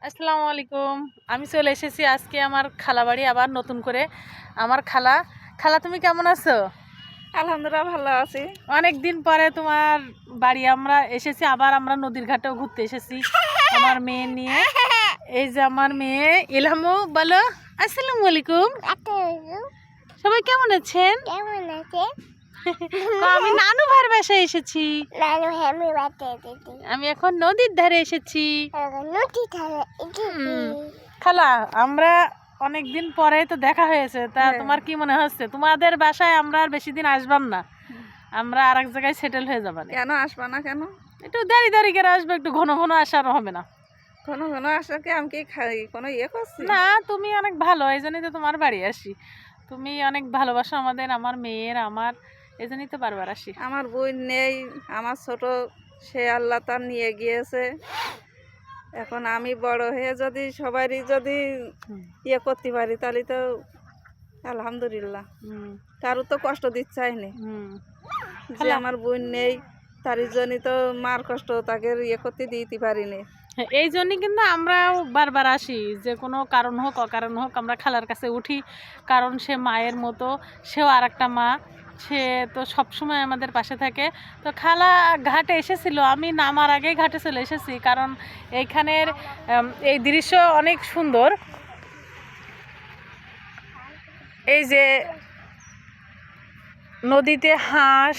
আসসালামু আলাইকুম। আমি চলে এসেছি আজকে আমার খালা বাড়ি আবার নতুন করে। আমার খালা খালা তুমি কেমন আছো? আলহামদুলিল্লাহ ভালো আছি। অনেক দিন পরে তোমার বাড়ি আমরা এসেছি, আবার আমরা নদীর ঘাটেও ঘুরতে এসেছি আমার মেয়ে নিয়ে। এই যে আমার মেয়ে ইলহামু, বলো আসসালামু আলাইকুম। সবাই কেমন আছেন? আমি নানু ভাইয়ের বাসায় এসেছি। আমি এখন নদীর ধারে এসেছি। খালা আমরা অনেক দিন পরে তো দেখা হয়েছে, তা তোমার কি মনে হচ্ছে? তোমাদের বাসায় আমরা আর বেশি দিন আসবাম না, আমরা আর এক জায়গায় সেটেল হয়ে যাবো। কেন আসবা না? কেন একটু দেরি দেরি করে আসবে, একটু ঘন ঘন আসার হবে না। ঘন ঘন আসাকে আমি কি কোনো ইয়ে করছি না, তুমি অনেক ভালো, এই জন্যই তো তোমার বাড়ি আসি। তুমি অনেক ভালোবাসো আমাদের, আমার মেয়ের, আমার, এই জন্যই তো বারবার আসি। আমার বোন নেই, আমার ছোট, সে আল্লাহ তার নিয়ে গিয়েছে। এখন আমি বড় হয়ে যদি সবারই যদি ইয়ে করতে পারি তাহলে তো আলহামদুলিল্লাহ। কারো তো কষ্ট দিতে চাইনি যে আমার বোন নেই, তার জন্যই তো মার কষ্ট তাকে ইয়ে করতে দিতে পারিনি। এই জন্যই কিন্তু আমরাও বারবার আসি, যে কোনো কারণ হোক অকারণ হোক আমরা খালার কাছে উঠি, কারণ সে মায়ের মতো, সেও আর একটা মা, সে তো সবসময় আমাদের পাশে থাকে। তো খালা ঘাটে এসেছিল, আমি নামার আগেই ঘাটে চলে এসেছি, কারণ এইখানের এই দৃশ্য অনেক সুন্দর। এই যে নদীতে হাঁস,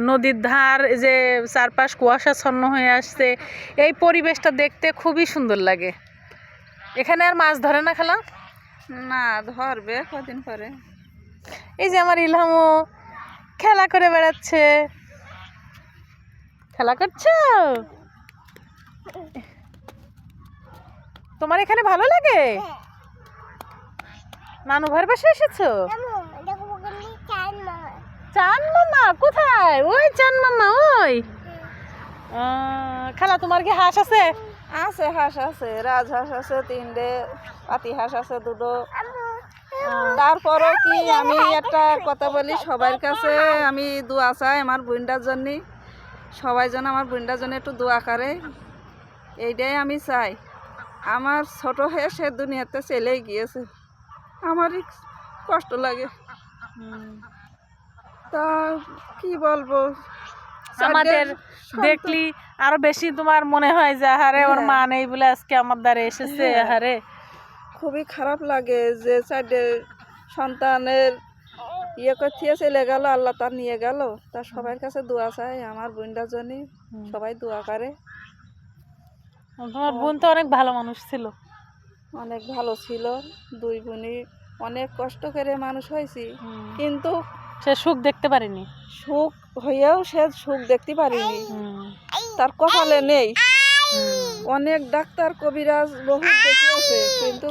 নদীর ধার, যে চারপাশ কুয়াশাচ্ছন্ন হয়ে আসছে, এই পরিবেশটা দেখতে খুবই সুন্দর লাগে। এখানে আর মাছ ধরে না খালা? না, ধরবে কদিন পরে। এই যে আমার ইলহামও খেলা করে বেড়াচ্ছে। খেলা করছো? তোমার এখানে ভালো লাগে? নানু ভাইয়ের বাসে এসেছো? চান মামা কোথায়? ওই চান মামা ওই। খালা তোমার কি হাঁস আছে? আছে, হাঁস আছে, রাজহাঁস আছে 3টে, পাতি হাঁস আছে 2টো। তারপরে কি আমি একটা কথা বলি, সবার কাছে আমি দোয়া চাই আমার বোনটার জন্য, সবাই যেন আমার বোনটার জন্য একটু দোয়া করে, এইটাই আমি চাই। আমার ছোট হয়ে সে দুনিয়াতে চলেই গিয়েছে, আমারই কষ্ট লাগে। তা কি বলবো, আমাদের দেখলি আরো বেশি তোমার মনে হয় যে আহারে ওর মা নেই বলে আজকে আমার দ্বারে এসেছে। আহারে খুবই খারাপ লাগে যে 4টে সন্তানের ইয়ে করতে চলে গেল, আল্লাহ তার নিয়ে গেল। তার সবার কাছে দোয়া চাই আমার বোনটার জন্য, সবাই দোয়া করে। তোমার বোন তো অনেক ভালো মানুষ ছিল। অনেক ভালো ছিল, 2 বোনই অনেক কষ্ট করে মানুষ হয়েছি, কিন্তু সে সুখ দেখতে পারিনি। সুখ হইয়াও সে সুখ দেখতে পারিনি, তার কপালে নেই। অনেক ডাক্তার কবিরাজ বহু দেখিয়েছে, কিন্তু